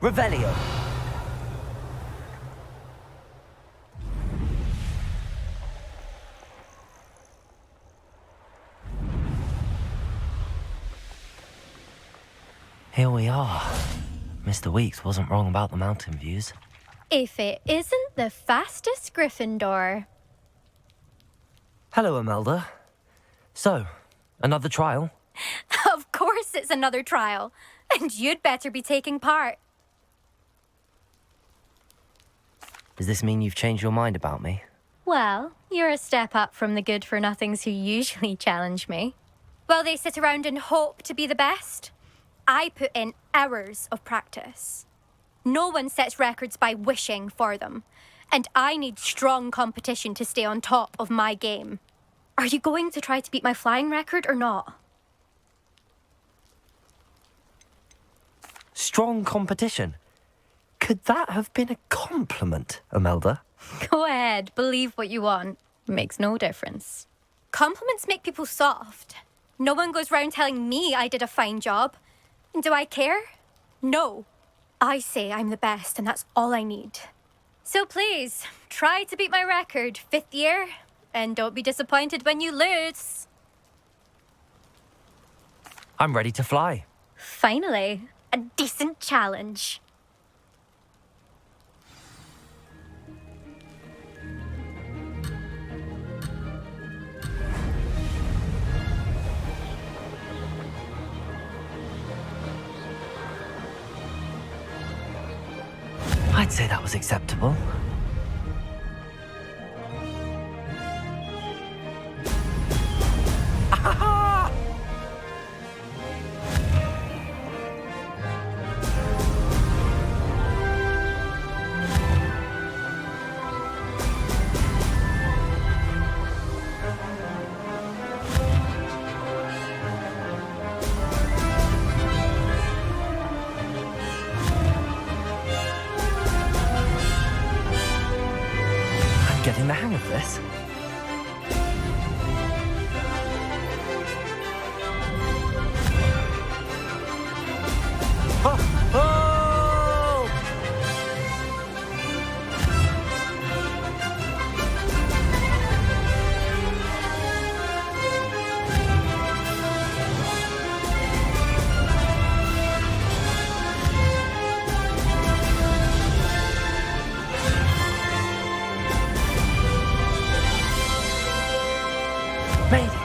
Revelio. Here we are. Mr. Weeks wasn't wrong about the mountain views. If it isn't the fastest Gryffindor. Hello, Imelda. So, another trial? Of course it's another trial. And you'd better be taking part. Does this mean you've changed your mind about me? Well, you're a step up from the good-for-nothings who usually challenge me. While they sit around and hope to be the best, I put in hours of practice. No one sets records by wishing for them, and I need strong competition to stay on top of my game. Are you going to try to beat my flying record or not? Strong competition? Could that have been a compliment, Imelda? Go ahead, believe what you want. Makes no difference. Compliments make people soft. No one goes round telling me I did a fine job. And do I care? No. I say I'm the best, and that's all I need. So please, try to beat my record, 5th year, and don't be disappointed when you lose. I'm ready to fly. Finally, a decent challenge. I'd say that was acceptable. Getting the hang of this. Oh! Oh! Made it!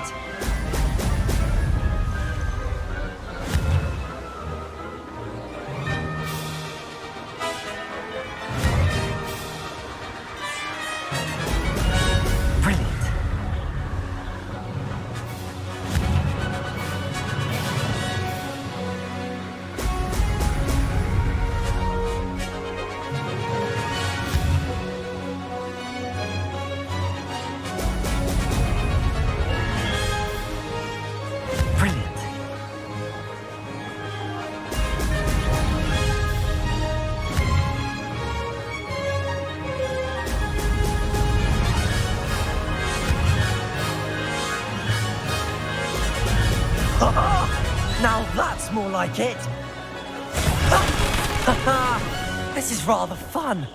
Brilliant! Brilliant! Now that's more like it! This is rather fun!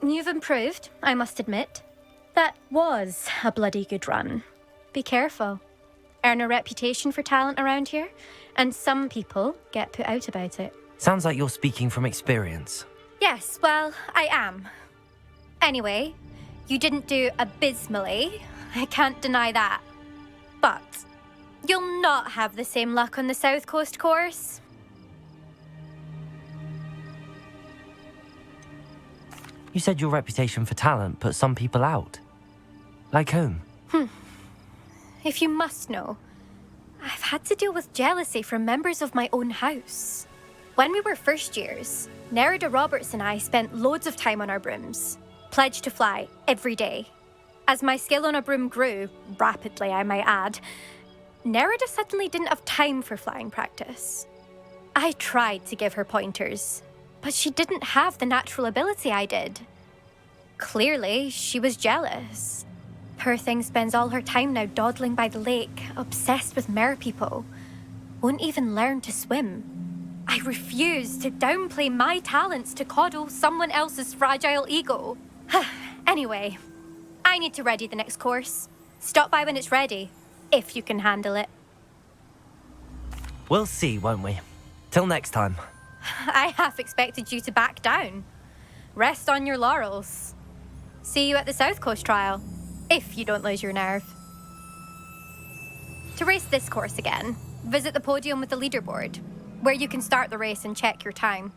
You've improved, I must admit. That was a bloody good run. Be careful. Earn a reputation for talent around here, and some people get put out about it. Sounds like you're speaking from experience. Yes, well, I am. Anyway, you didn't do abysmally. I can't deny that. But you'll not have the same luck on the South Coast course. You said your reputation for talent put some people out. Like whom? If you must know, I've had to deal with jealousy from members of my own house. When we were first years, Nerida Roberts and I spent loads of time on our brooms, pledged to fly every day. As my skill on a broom grew, rapidly I might add, Nerida suddenly didn't have time for flying practice. I tried to give her pointers, but she didn't have the natural ability I did. Clearly, she was jealous. Poor thing spends all her time now dawdling by the lake, obsessed with merpeople. Won't even learn to swim. I refuse to downplay my talents to coddle someone else's fragile ego. Anyway, I need to ready the next course. Stop by when it's ready, if you can handle it. We'll see, won't we? Till next time. I half expected you to back down. Rest on your laurels. See you at the South Coast trial, if you don't lose your nerve. To race this course again, visit the podium with the leaderboard, where you can start the race and check your time.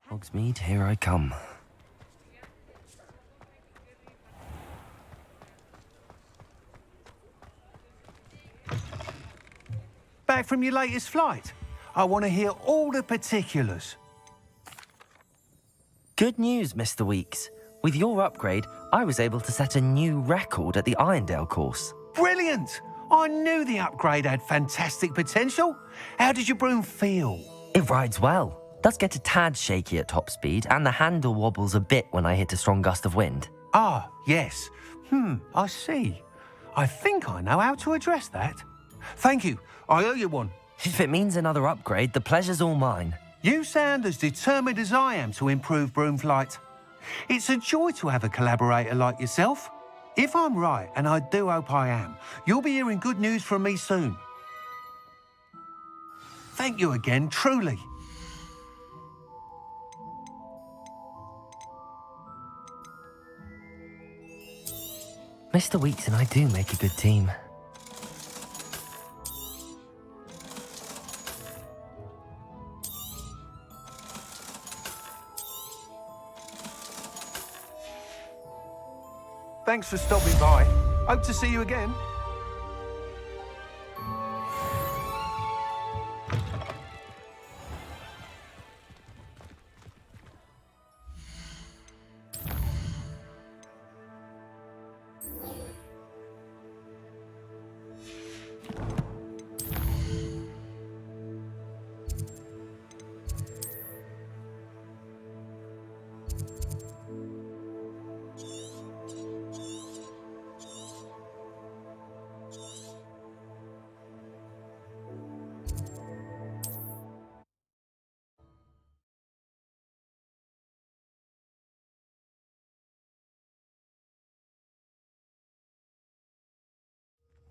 Hogsmeade, here I come. Back from your latest flight? I want to hear all the particulars. Good news, Mr. Weeks. With your upgrade, I was able to set a new record at the Irondale course. Brilliant! I knew the upgrade had fantastic potential. How did your broom feel? It rides well. Does get a tad shaky at top speed, and the handle wobbles a bit when I hit a strong gust of wind. Ah, yes. I see. I think I know how to address that. Thank you. I owe you one. If it means another upgrade, the pleasure's all mine. You sound as determined as I am to improve broom flight. It's a joy to have a collaborator like yourself. If I'm right, and I do hope I am, you'll be hearing good news from me soon. Thank you again, truly. Mr. Weeks and I do make a good team. Thanks for stopping by. Hope to see you again.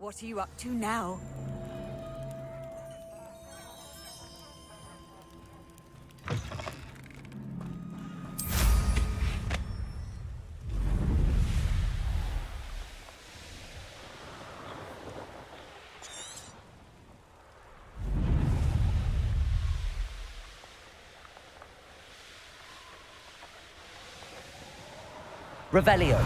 What are you up to now? Revelio.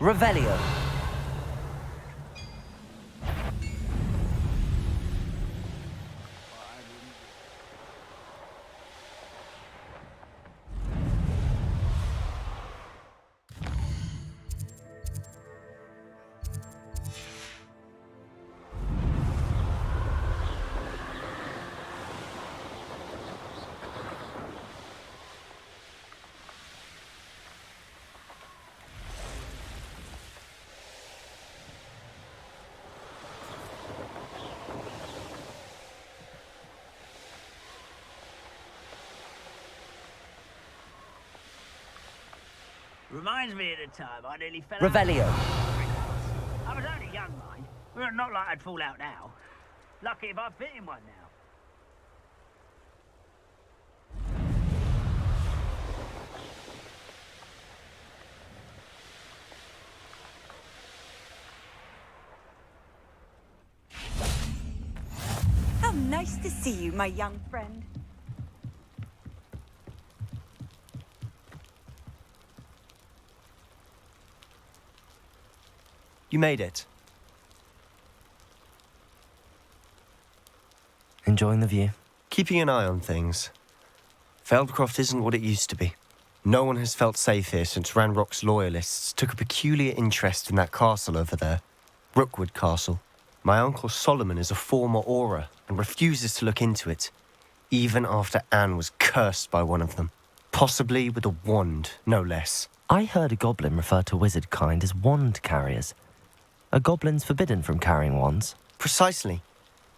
Revelio. Reminds me of the time I nearly fell Revelio. out. I was only young, mind. Well, not like I'd fall out now. Lucky if I fit in one now. How nice to see you, my young friend. You made it. Enjoying the view? Keeping an eye on things. Feldcroft isn't what it used to be. No one has felt safe here since Ranrock's loyalists took a peculiar interest in that castle over there. Rookwood Castle. My uncle Solomon is a former Auror and refuses to look into it, even after Anne was cursed by one of them. Possibly with a wand, no less. I heard a goblin refer to wizard kind as wand carriers. Are goblins forbidden from carrying wands? Precisely.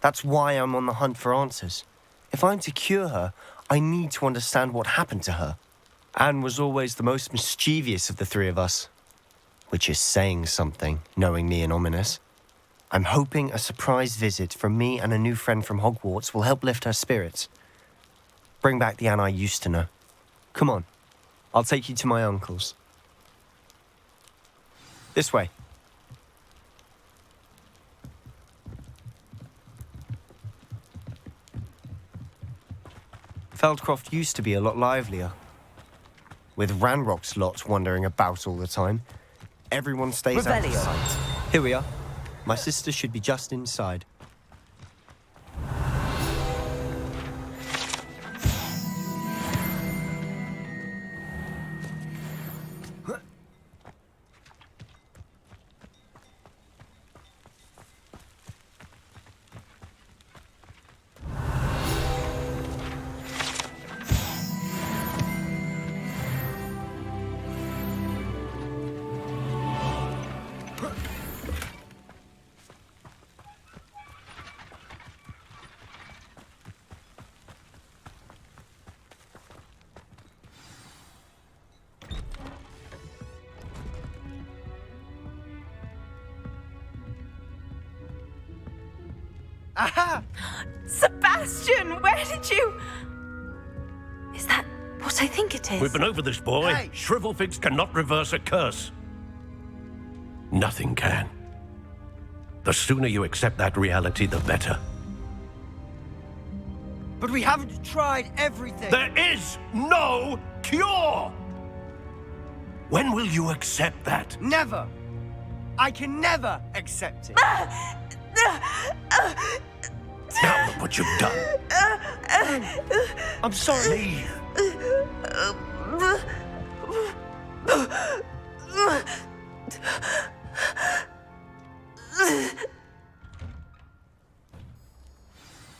That's why I'm on the hunt for answers. If I'm to cure her, I need to understand what happened to her. Anne was always the most mischievous of the three of us. Which is saying something, knowing me and ominous. I'm hoping a surprise visit from me and a new friend from Hogwarts will help lift her spirits. Bring back the Anne I used to know. Come on, I'll take you to my uncle's. This way. Feldcroft used to be a lot livelier. With Ranrock's lot wandering about all the time, everyone stays out of Revelio. sight. Here we are. My sister should be just inside. Aha! Sebastian, where did you... Is that what I think it is? We've been over this, boy. Hey! Shrivelfigs cannot reverse a curse. Nothing can. The sooner you accept that reality, the better. But we haven't tried everything. There is no cure! When will you accept that? Never. I can never accept it. Now look what you've done. I'm sorry. Leave.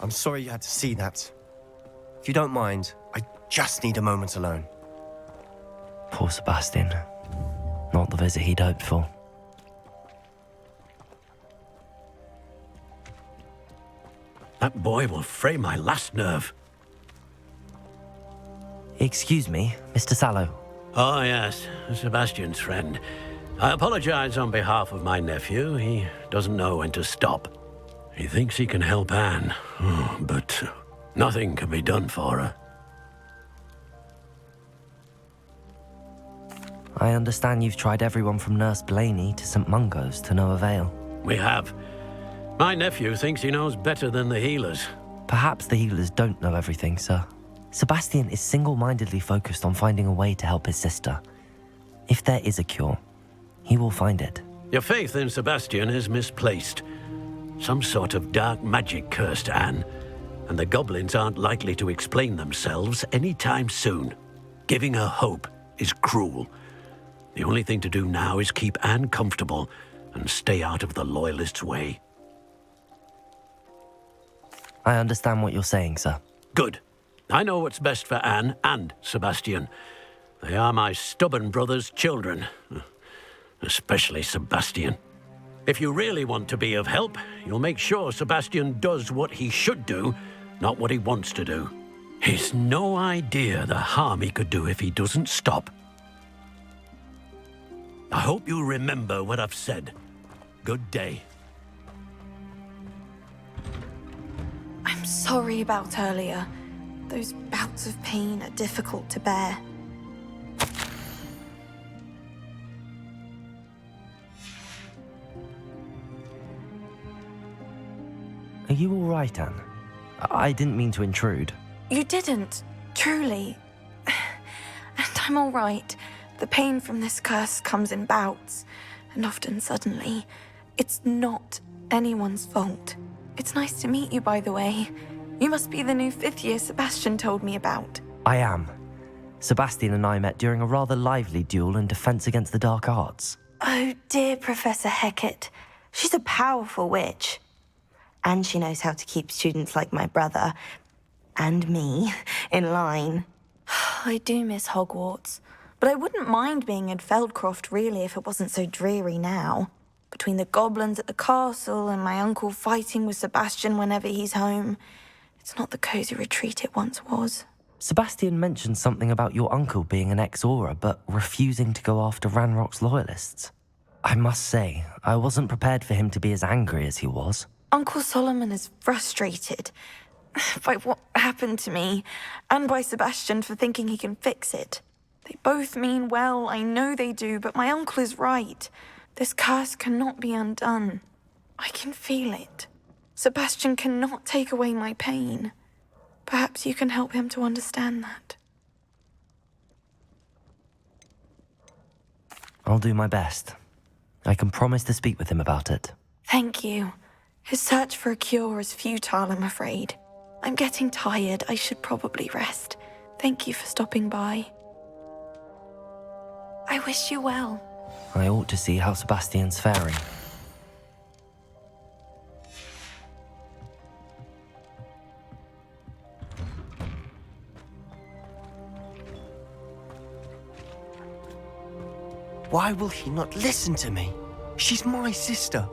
I'm sorry you had to see that. If you don't mind, I just need a moment alone. Poor Sebastian. Not the visit he'd hoped for. That boy will fray my last nerve. Excuse me, Mr. Sallow. Oh, yes, Sebastian's friend. I apologize on behalf of my nephew. He doesn't know when to stop. He thinks he can help Anne, but nothing can be done for her. I understand you've tried everyone from Nurse Blaney to St. Mungo's to no avail. We have. My nephew thinks he knows better than the healers. Perhaps the healers don't know everything, sir. Sebastian is single-mindedly focused on finding a way to help his sister. If there is a cure, he will find it. Your faith in Sebastian is misplaced. Some sort of dark magic cursed Anne, and the goblins aren't likely to explain themselves anytime soon. Giving her hope is cruel. The only thing to do now is keep Anne comfortable and stay out of the Loyalists' way. I understand what you're saying, sir. Good. I know what's best for Anne and Sebastian. They are my stubborn brother's children. Especially Sebastian. If you really want to be of help, you'll make sure Sebastian does what he should do, not what he wants to do. He's no idea the harm he could do if he doesn't stop. I hope you remember what I've said. Good day. I'm sorry about earlier. Those bouts of pain are difficult to bear. Are you all right, Anne? I didn't mean to intrude. You didn't, truly. And I'm all right. The pain from this curse comes in bouts, and often suddenly. It's not anyone's fault. It's nice to meet you, by the way. You must be the new 5th year Sebastian told me about. I am. Sebastian and I met during a rather lively duel in defense against the dark arts. Oh, dear Professor Hecat. She's a powerful witch. And she knows how to keep students like my brother, and me, in line. I do miss Hogwarts, but I wouldn't mind being in Feldcroft, really, if it wasn't so dreary now. Between the goblins at the castle and my uncle fighting with Sebastian whenever he's home, it's not the cosy retreat it once was. Sebastian mentioned something about your uncle being an ex-Auror, but refusing to go after Ranrock's loyalists. I must say, I wasn't prepared for him to be as angry as he was. Uncle Solomon is frustrated by what happened to me, and by Sebastian for thinking he can fix it. They both mean well, I know they do, but my uncle is right. This curse cannot be undone. I can feel it. Sebastian cannot take away my pain. Perhaps you can help him to understand that. I'll do my best. I can promise to speak with him about it. Thank you. His search for a cure is futile, I'm afraid. I'm getting tired. I should probably rest. Thank you for stopping by. I wish you well. I ought to see how Sebastian's faring. Why will he not listen to me? She's my sister.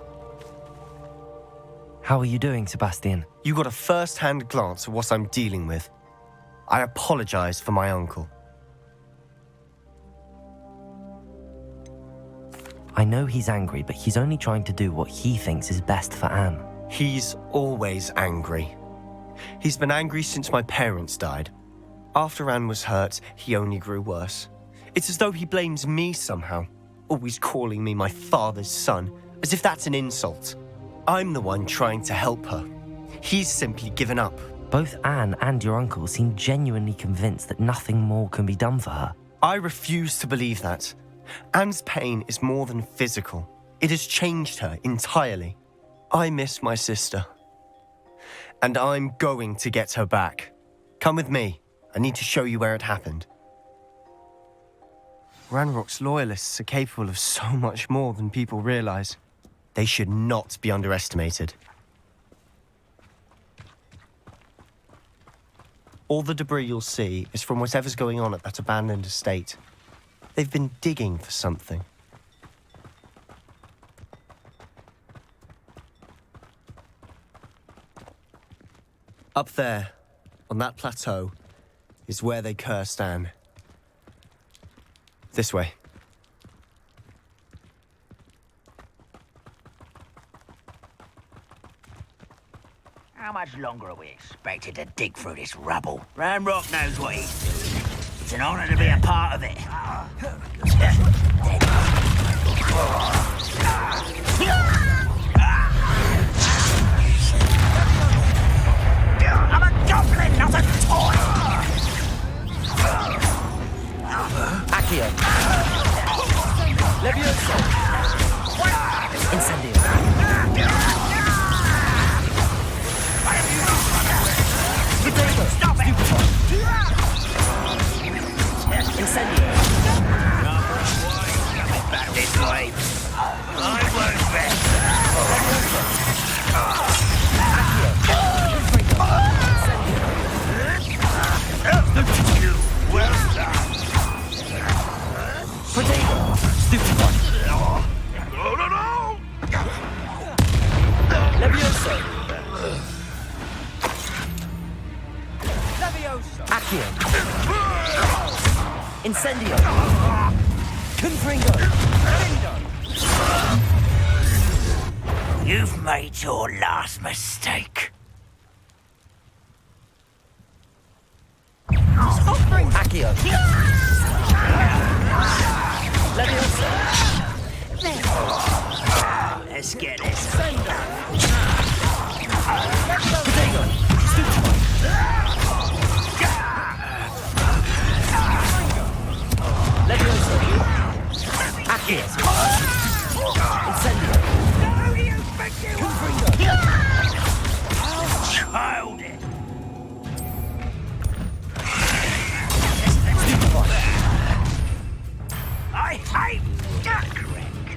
How are you doing, Sebastian? You got a first-hand glance at what I'm dealing with. I apologize for my uncle. I know he's angry, but he's only trying to do what he thinks is best for Anne. He's always angry. He's been angry since my parents died. After Anne was hurt, he only grew worse. It's as though he blames me somehow, always calling me my father's son, as if that's an insult. I'm the one trying to help her. He's simply given up. Both Anne and your uncle seem genuinely convinced that nothing more can be done for her. I refuse to believe that. Anne's pain is more than physical. It has changed her entirely. I miss my sister. And I'm going to get her back. Come with me. I need to show you where it happened. Ranrock's loyalists are capable of so much more than people realize. They should not be underestimated. All the debris you'll see is from whatever's going on at that abandoned estate. They've been digging for something. Up there, on that plateau, is where they cursed Anne. This way. How much longer are we expected to dig through this rubble? Ranrock knows what he's doing. It's an honor to be a part of it. I'm a goblin, not a toy! Accio! Levioso! Incendio! Stop it! Incendio! Coming back this way. I won't rest. You well done. Potato! Stupid one! No! Levioso! Levioso! Accio! Incendio! You've made your last mistake. Accio. Let's get this. Child it. I hate that wreck.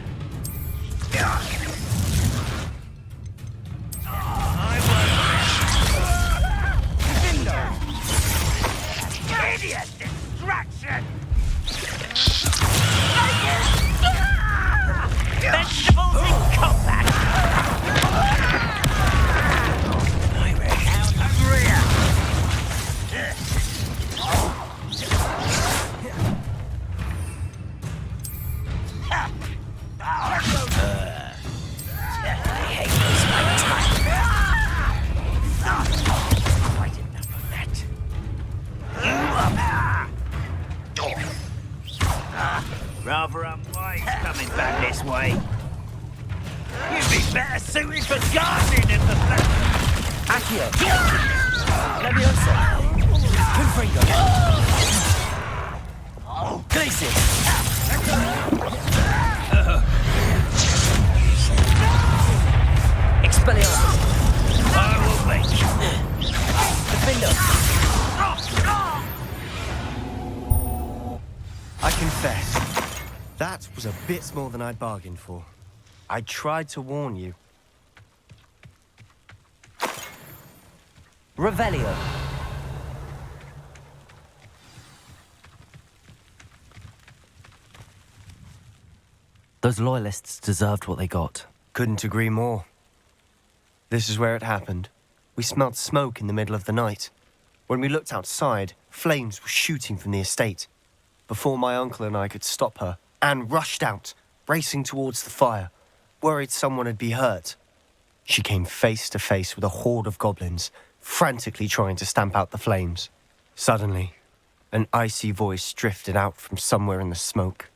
Idiot distraction! Vegetables in combat! I reckon out of rear! I hate this my time. Quite enough of that. Rather unwise coming back this way. You'd be better suited for gardening in the Accio. Leviosa. Confringo. Glacius. Expelliarmus. I will make you. Defender. I confess, that was a bit more than I'd bargained for. I tried to warn you. Revelio. Those loyalists deserved what they got. Couldn't agree more. This is where it happened. We smelled smoke in the middle of the night. When we looked outside, flames were shooting from the estate. Before my uncle and I could stop her, Anne rushed out, racing towards the fire, worried someone had been hurt. She came face to face with a horde of goblins, frantically trying to stamp out the flames. Suddenly, an icy voice drifted out from somewhere in the smoke.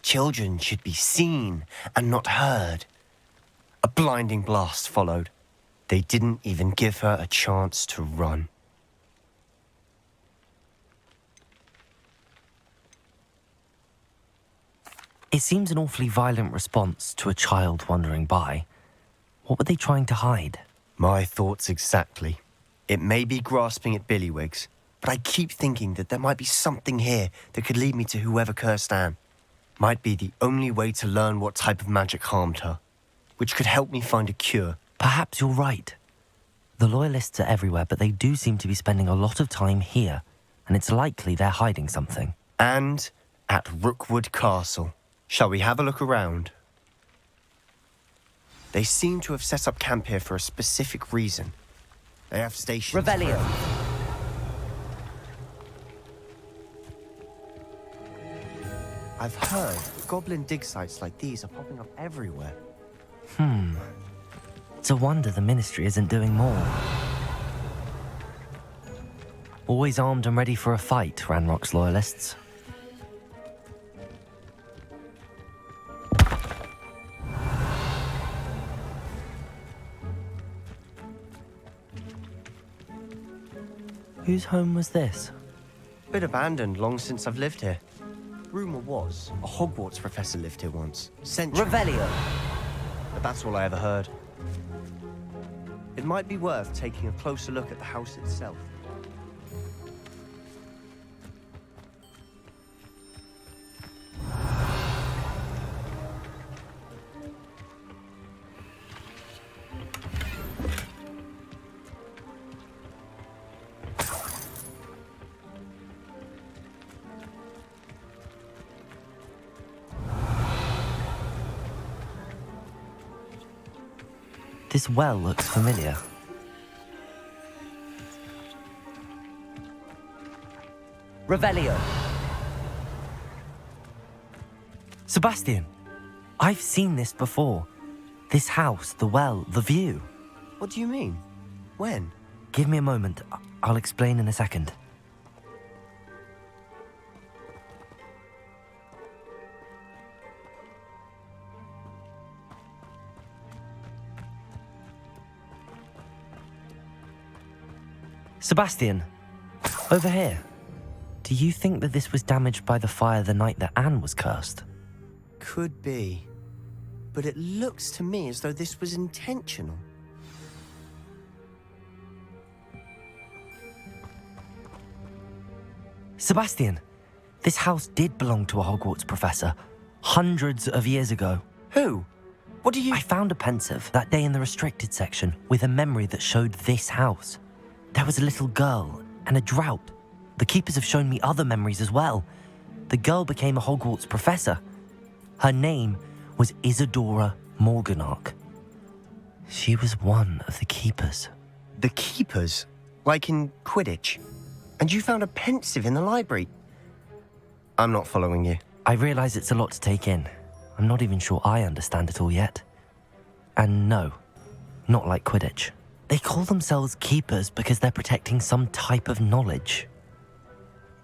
Children should be seen and not heard. A blinding blast followed. They didn't even give her a chance to run. It seems an awfully violent response to a child wandering by. What were they trying to hide? My thoughts exactly. It may be grasping at Billywigs, but I keep thinking that there might be something here that could lead me to whoever cursed Anne. Might be the only way to learn what type of magic harmed her, which could help me find a cure. Perhaps you're right. The Loyalists are everywhere, but they do seem to be spending a lot of time here, and it's likely they're hiding something. And at Rookwood Castle. Shall we have a look around? They seem to have set up camp here for a specific reason. They have stations. Revelio. I've heard goblin dig sites like these are popping up everywhere. It's a wonder the Ministry isn't doing more. Always armed and ready for a fight, Ranrock's Loyalists. Whose home was this? Bit abandoned long since I've lived here. Rumour was a Hogwarts professor lived here once. Centuries. Revelio. But that's all I ever heard. It might be worth taking a closer look at the house itself. This well looks familiar. Revelio. Sebastian, I've seen this before. This house, the well, the view. What do you mean? When? Give me a moment. I'll explain in a second. Sebastian, over here. Do you think that this was damaged by the fire the night that Anne was cursed? Could be. But it looks to me as though this was intentional. Sebastian, this house did belong to a Hogwarts professor hundreds of years ago. Who? What do you... I found a pensive that day in the restricted section with a memory that showed this house. There was a little girl and a drought. The keepers have shown me other memories as well. The girl became a Hogwarts professor. Her name was Isadora Morganach. She was one of the keepers. The keepers? Like in Quidditch? And you found a pensive in the library? I'm not following you. I realize it's a lot to take in. I'm not even sure I understand it all yet. And no, not like Quidditch. They call themselves keepers because they're protecting some type of knowledge.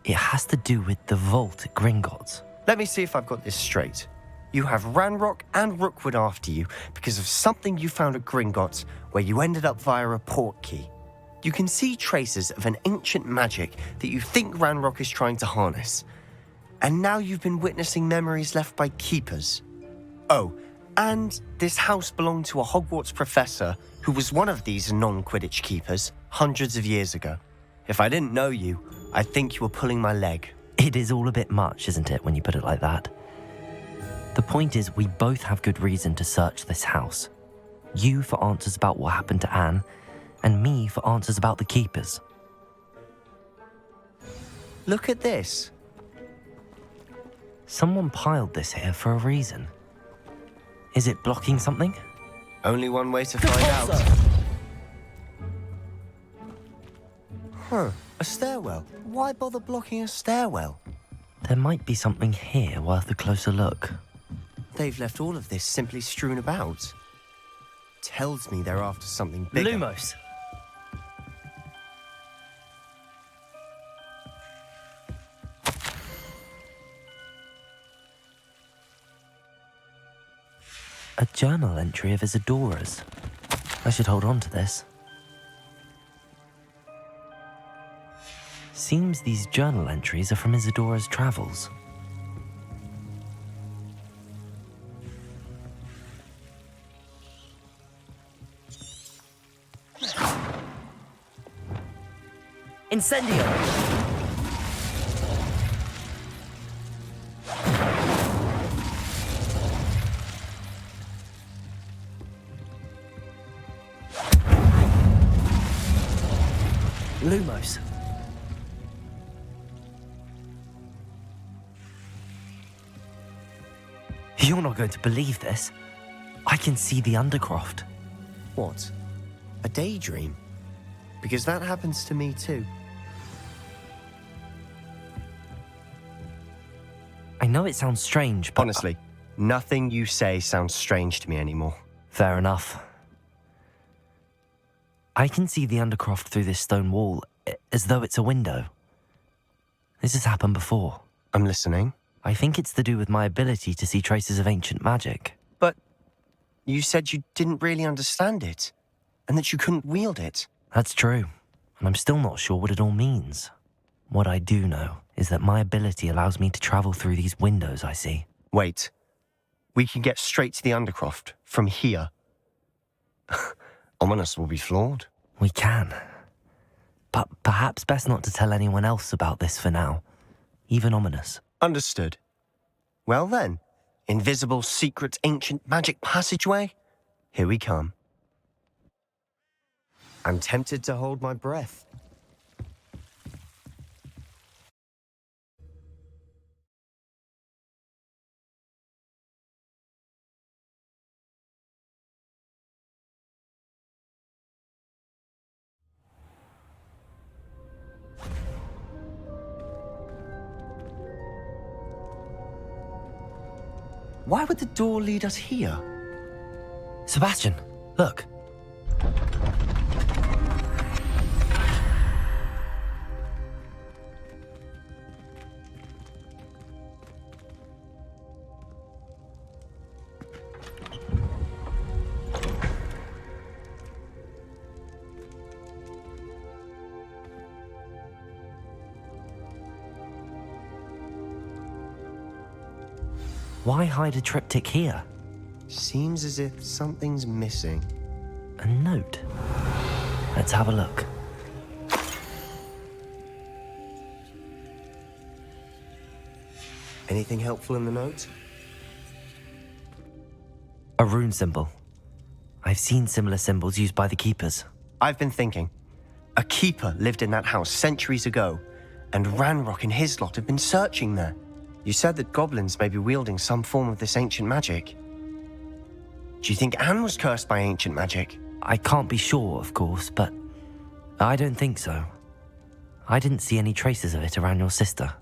It has to do with the vault at Gringotts. Let me see if I've got this straight. You have Ranrock and Rookwood after you because of something you found at Gringotts where you ended up via a port key. You can see traces of an ancient magic that you think Ranrock is trying to harness. And now you've been witnessing memories left by keepers. Oh, and this house belonged to a Hogwarts professor who was one of these non-Quidditch keepers hundreds of years ago. If I didn't know you, I'd think you were pulling my leg. It is all a bit much, isn't it, when you put it like that? The point is, we both have good reason to search this house. You for answers about what happened to Anne, and me for answers about the keepers. Look at this. Someone piled this here for a reason. Is it blocking something? Only one way to find out. Huh, a stairwell. Why bother blocking a stairwell? There might be something here worth a closer look. They've left all of this simply strewn about. Tells me they're after something bigger. Lumos. A journal entry of Isadora's. I should hold on to this. Seems these journal entries are from Isadora's travels. Incendio! Lumos. You're not going to believe this. I can see the Undercroft. What? A daydream? Because that happens to me too. I know it sounds strange, but... Honestly, nothing you say sounds strange to me anymore. Fair enough. I can see the Undercroft through this stone wall, as though it's a window. This has happened before. I'm listening. I think it's to do with my ability to see traces of ancient magic. But you said you didn't really understand it, and that you couldn't wield it. That's true, and I'm still not sure what it all means. What I do know is that my ability allows me to travel through these windows I see. Wait. We can get straight to the Undercroft from here. Ominous will be flawed. We can. But perhaps best not to tell anyone else about this for now. Even Ominous. Understood. Well then, invisible, secret, ancient magic passageway, here we come. I'm tempted to hold my breath. Why would the door lead us here? Sebastian, look. Why hide a triptych here? Seems as if something's missing. A note. Let's have a look. Anything helpful in the note? A rune symbol. I've seen similar symbols used by the keepers. I've been thinking. A keeper lived in that house centuries ago, and Ranrock and his lot have been searching there. You said that goblins may be wielding some form of this ancient magic. Do you think Anne was cursed by ancient magic? I can't be sure, of course, but I don't think so. I didn't see any traces of it around your sister.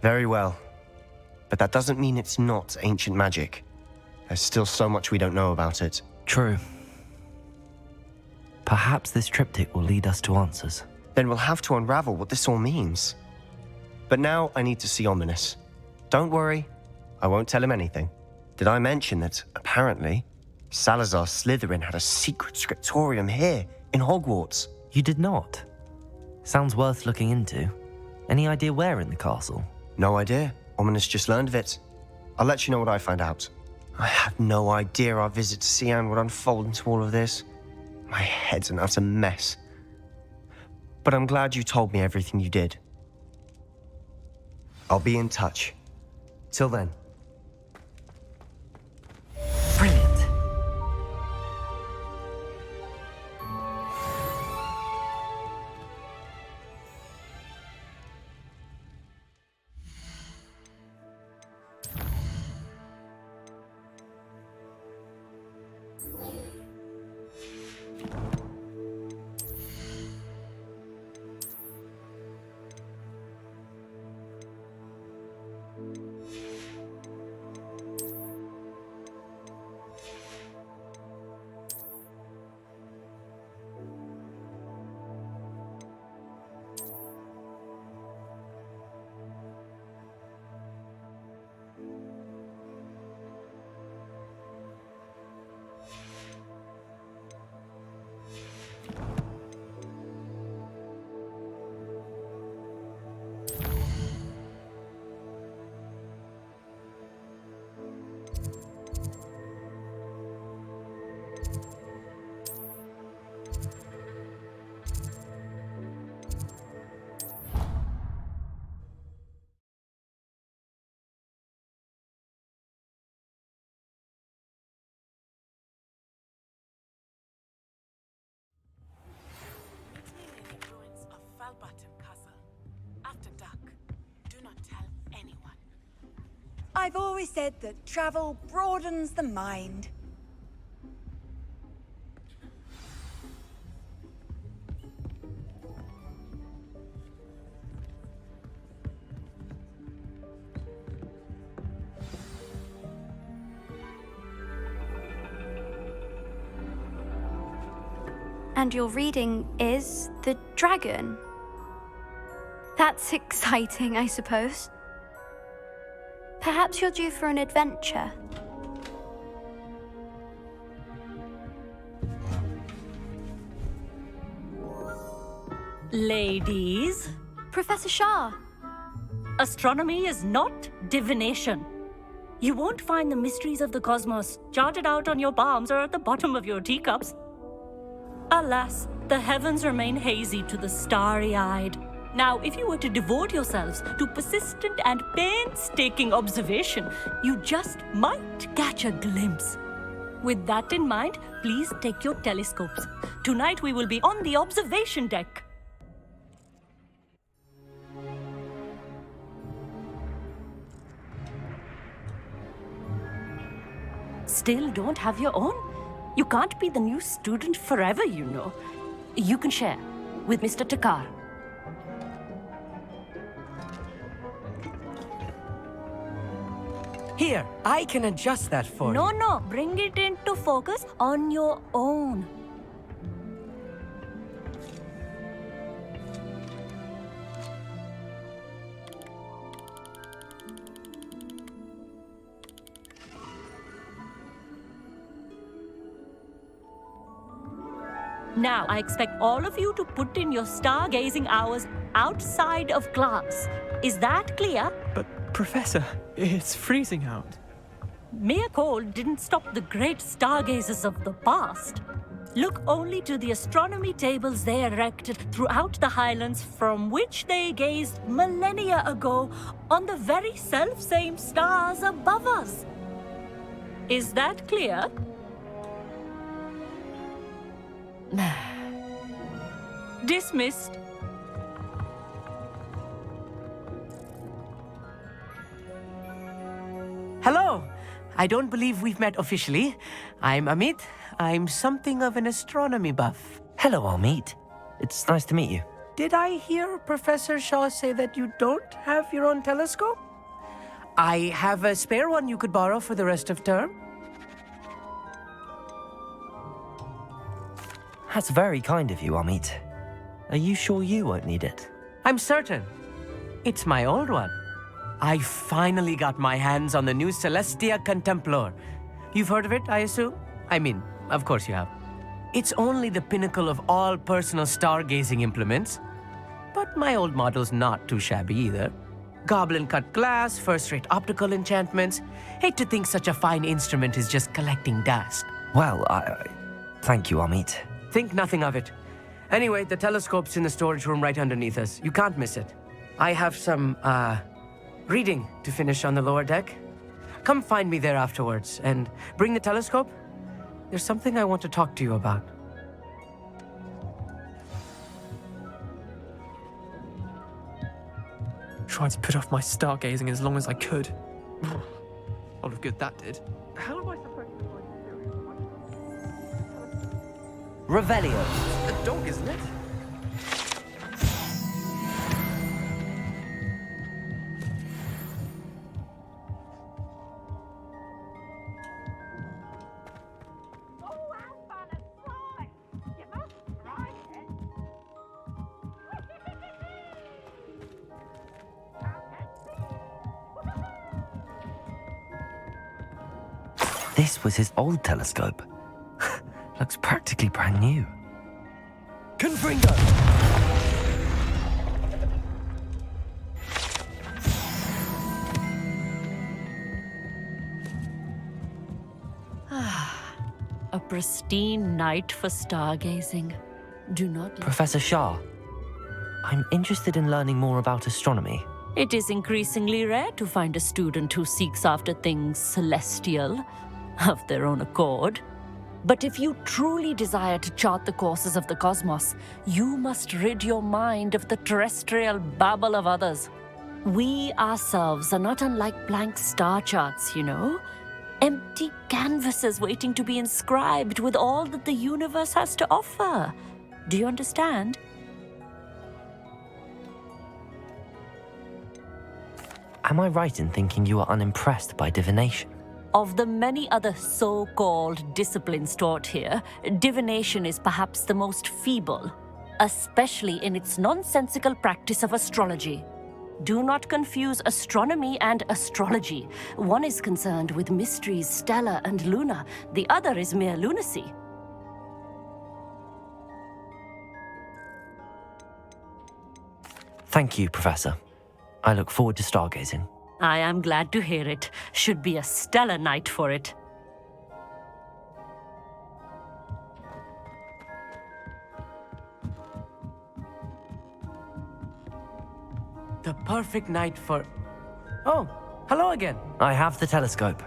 Very well. But that doesn't mean it's not ancient magic. There's still so much we don't know about it. True. Perhaps this triptych will lead us to answers. Then we'll have to unravel what this all means. But now I need to see Ominous. Don't worry, I won't tell him anything. Did I mention that, apparently, Salazar Slytherin had a secret scriptorium here in Hogwarts? You did not. Sounds worth looking into. Any idea where in the castle? No idea. Ominous just learned of it. I'll let you know what I find out. I had no idea our visit to Cian would unfold into all of this. My head's an utter mess. But I'm glad you told me everything you did. I'll be in touch. Till then. Brilliant. I've always said that travel broadens the mind. And your reading is The Dragon. That's exciting, I suppose. Perhaps you're due for an adventure. Ladies, Professor Shah. astronomy is not divination. You won't find the mysteries of the cosmos charted out on your palms or at the bottom of your teacups. Alas, the heavens remain hazy to the starry-eyed. Now, if you were to devote yourselves to persistent and painstaking observation, you just might catch a glimpse. With that in mind, please take your telescopes. Tonight we will be on the observation deck. Still don't have your own? You can't be the new student forever, you know. You can share with Mr. Takar. Here, I can adjust that for No, you. no, bring it into focus on your own. Now, I expect all of you to put in your stargazing hours outside of class. Is that clear? But, Professor, it's freezing out. Mere cold didn't stop the great stargazers of the past. Look only to the astronomy tables they erected throughout the Highlands from which they gazed millennia ago on the very self-same stars above us. Is that clear? Dismissed. Hello. I don't believe we've met officially. I'm Amit. I'm something of an astronomy buff. Hello, Amit. It's nice to meet you. Did I hear Professor Shaw say that you don't have your own telescope? I have a spare one you could borrow for the rest of term. That's very kind of you, Amit. Are you sure you won't need it? I'm certain. It's my old one. I finally got my hands on the new Celestia Contemplor. You've heard of it, I assume? I mean, of course you have. It's only the pinnacle of all personal stargazing implements. But my old model's not too shabby either. Goblin-cut glass, first-rate optical enchantments. Hate to think such a fine instrument is just collecting dust. Well, thank you, Amit. Think nothing of it. Anyway, the telescope's in the storage room right underneath us. You can't miss it. I have some, reading to finish on the lower deck. Come find me there afterwards, and bring the telescope. There's something I want to talk to you about. Tried to put off my stargazing as long as I could. A lot of good that did. How am I supposed to find Revelio. a dog, isn't it? This was his old telescope. Looks practically brand new. Confringo! A pristine night for stargazing. Do not... Professor Shah, I'm interested in learning more about astronomy. It is increasingly rare to find a student who seeks after things celestial, of their own accord. But if you truly desire to chart the courses of the cosmos, you must rid your mind of the terrestrial babble of others. We ourselves are not unlike blank star charts, you know? Empty canvases waiting to be inscribed with all that the universe has to offer. Do you understand? Am I right in thinking you are unimpressed by divination? Of the many other so-called disciplines taught here, divination is perhaps the most feeble, especially in its nonsensical practice of astrology. Do not confuse astronomy and astrology. One is concerned with mysteries stellar and lunar, the other is mere lunacy. Thank you, Professor. I look forward to stargazing. I am glad to hear it. Should be a stellar night for it. The perfect night for... Oh, hello again. I have the telescope.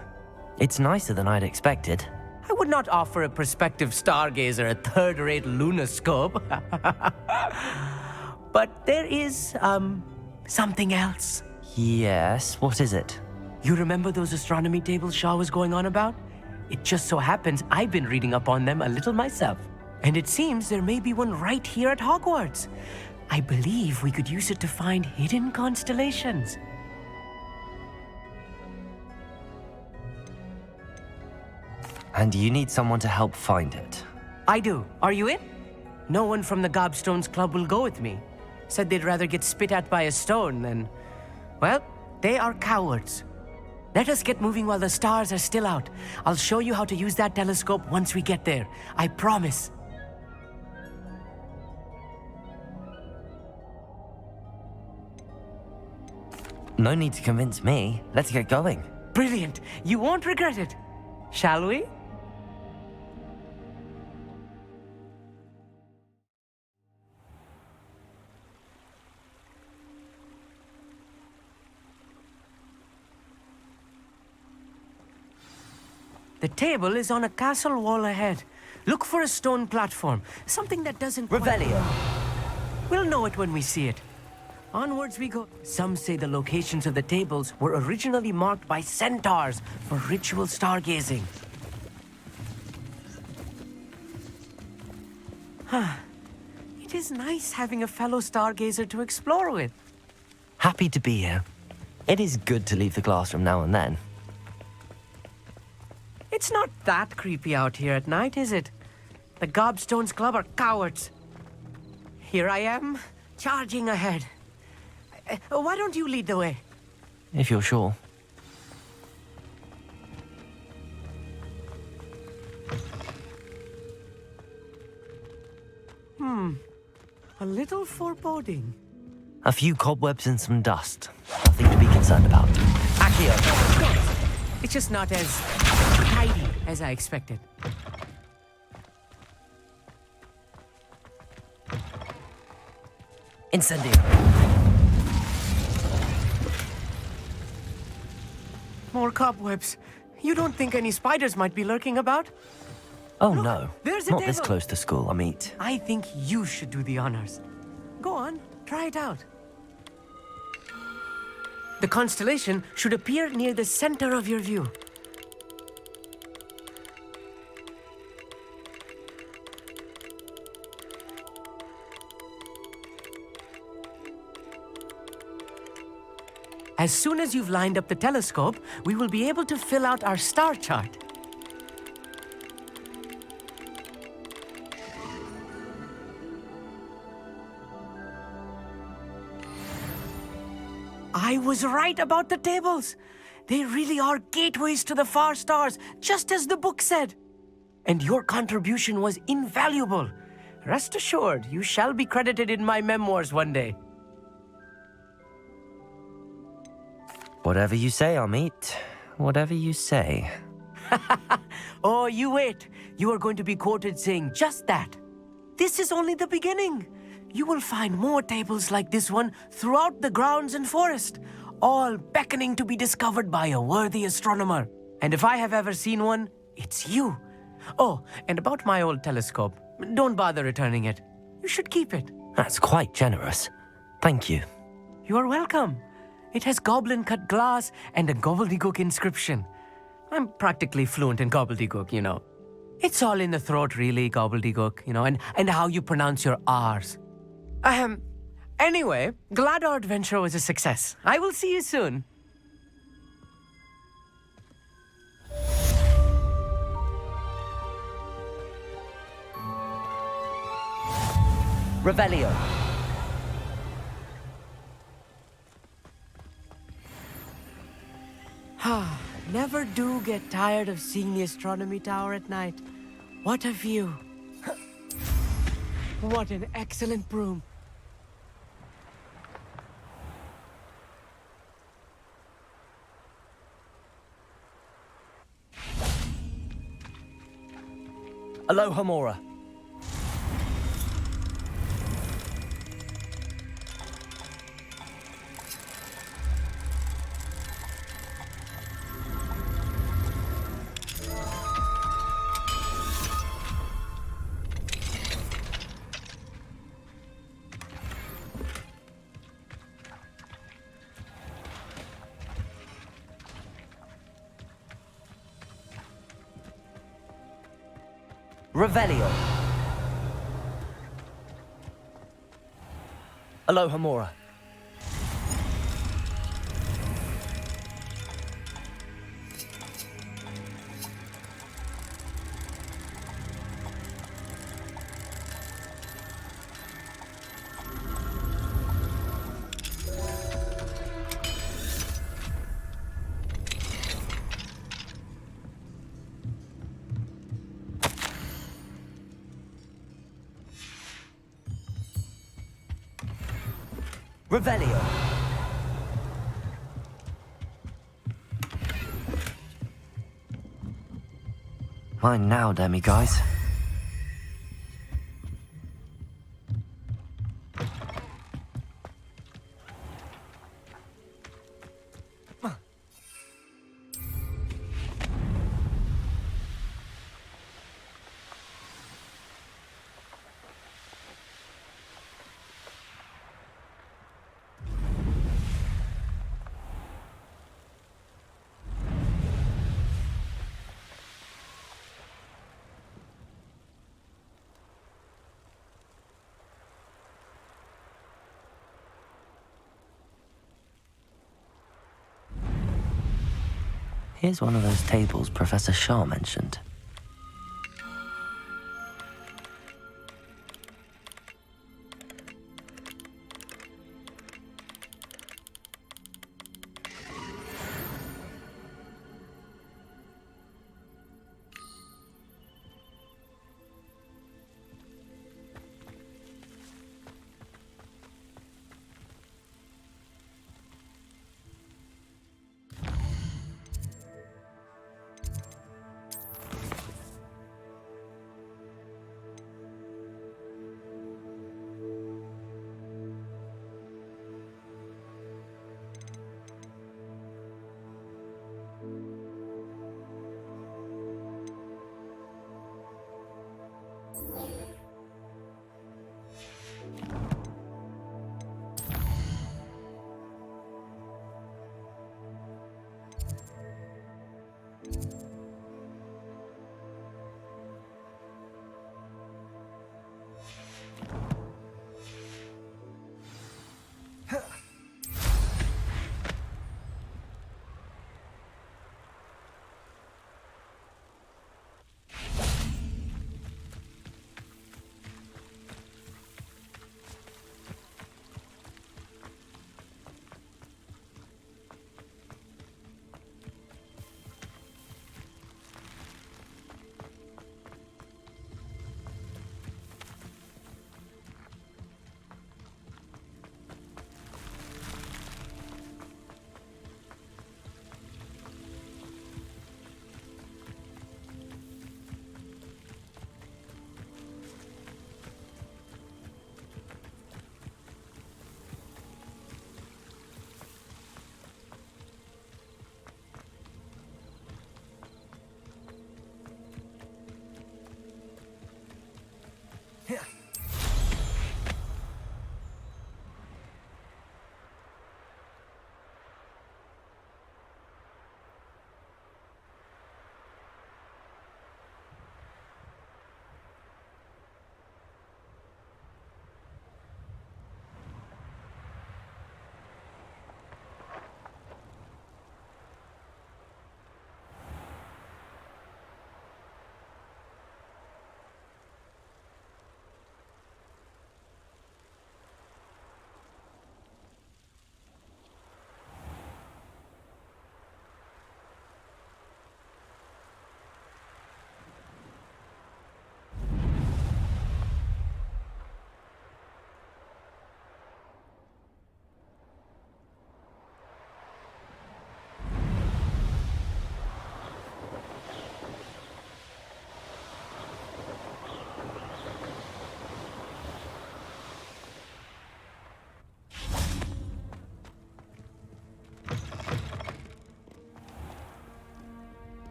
It's nicer than I'd expected. I would not offer a prospective stargazer a third-rate lunoscope. But there is, something else. Yes, what is it? You remember those astronomy tables Shaw was going on about? It just so happens I've been reading up on them a little myself. And it seems there may be one right here at Hogwarts. I believe we could use it to find hidden constellations. And you need someone to help find it. I do. Are you in? No one from the Gobstones Club will go with me. Said they'd rather get spit at by a stone than... Well, they are cowards. Let us get moving while the stars are still out. I'll show you how to use that telescope once we get there. I promise. No need to convince me. Let's get going. Brilliant. You won't regret it. Shall we? The table is on a castle wall ahead. Look for a stone platform. Something that doesn't... Revelio. We'll know it when we see it. Onwards we go. Some say the locations of the tables were originally marked by centaurs for ritual stargazing. It is nice having a fellow stargazer to explore with. Happy to be here. It is good to leave the classroom now and then. It's not that creepy out here at night, is it? The Gobstones Club are cowards. Here I am, charging ahead. Why don't you lead the way? If you're sure. A little foreboding. A few cobwebs and some dust. Nothing to be concerned about. Accio! It's just not as tidy as I expected. Incendio. More cobwebs. You don't think any spiders might be lurking about? Oh no, there's a not this table. close to school, Amit. I think you should do the honors. Go on, try it out. The constellation should appear near the center of your view. As soon as you've lined up the telescope, we will be able to fill out our star chart. I was right about the tables. They really are gateways to the far stars, just as the book said. And your contribution was invaluable. Rest assured, you shall be credited in my memoirs one day. Whatever you say, Amit. Whatever you say. Oh, you wait. You are going to be quoted saying just that. This is only the beginning. You will find more tables like this one throughout the grounds and forest, all beckoning to be discovered by a worthy astronomer. And if I have ever seen one, it's you. Oh, and about my old telescope, don't bother returning it. You should keep it. That's quite generous. Thank you. You are welcome. It has goblin-cut glass and a gobbledygook inscription. I'm practically fluent in gobbledygook, you know. It's all in the throat, really, gobbledygook, you know, and how you pronounce your R's. Anyway, glad our adventure was a success. I will see you soon. Revelio. Never do get tired of seeing the astronomy tower at night. What a view. What an excellent broom. Aloha Mora. Revelio. Aloha Mora. Revelio. Mine now, demi-guys. Here's one of those tables Professor Shaw mentioned.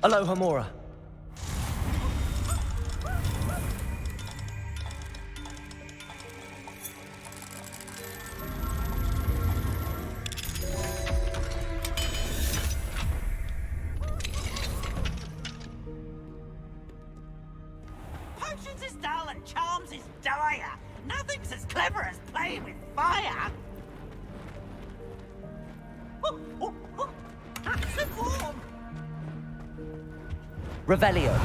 Aloha Mora. Potions is dull and charms is dire. Nothing's as clever as playing with fire. That's a warm. Revelio.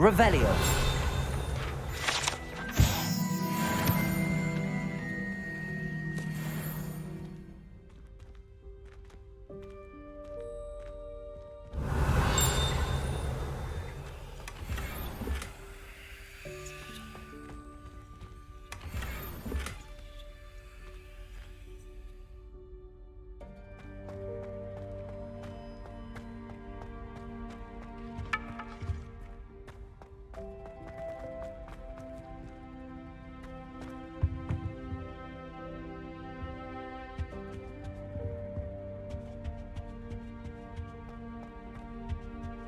Revelio.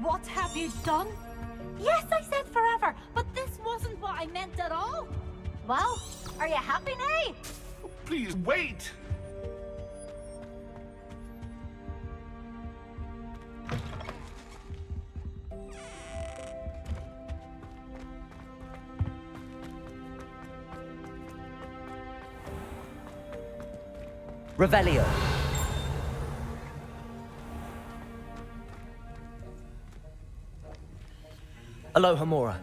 What have you done? Yes, I said forever, but this wasn't what I meant at all. Well, are you happy now? Please wait! Revelio. Aloha Mora.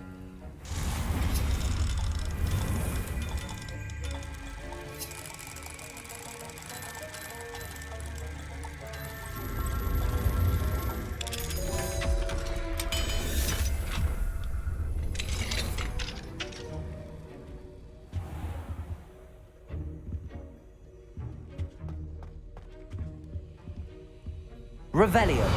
Revelio.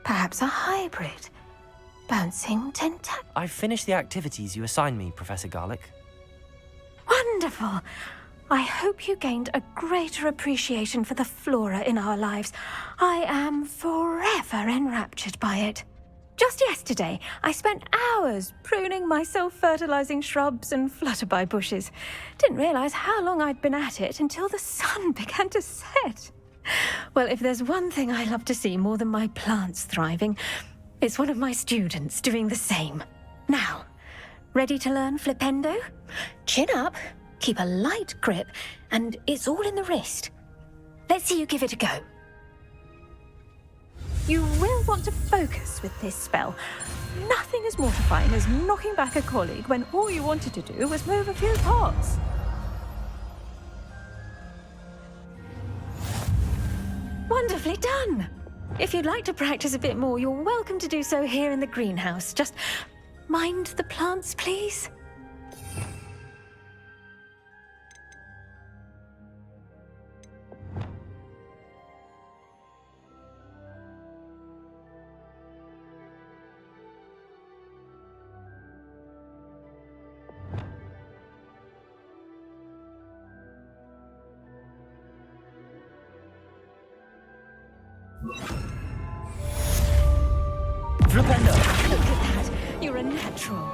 Perhaps a hybrid. Bouncing tentac. I've finished the activities you assigned me, Professor Garlic. Wonderful! I hope you gained a greater appreciation for the flora in our lives. I am forever enraptured by it. Just yesterday, I spent hours pruning my self-fertilizing shrubs and flutterby bushes. Didn't realize how long I'd been at it until the sun began to set. Well, if there's one thing I love to see more than my plants thriving, it's one of my students doing the same. Now, ready to learn Flipendo? Chin up, keep a light grip, and it's all in the wrist. Let's see you give it a go. You will want to focus with this spell. Nothing as mortifying as knocking back a colleague when all you wanted to do was move a few pots. Wonderfully done! If you'd like to practice a bit more, you're welcome to do so here in the greenhouse. Just mind the plants, please. Flipendo! Look at that! You're a natural.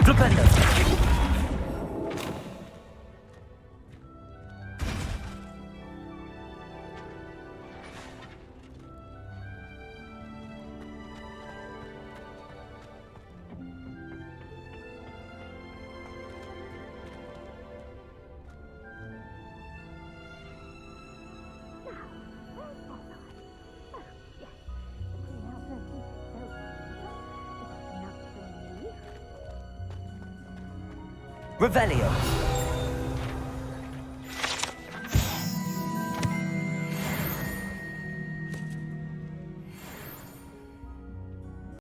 Flipendo! Revelio.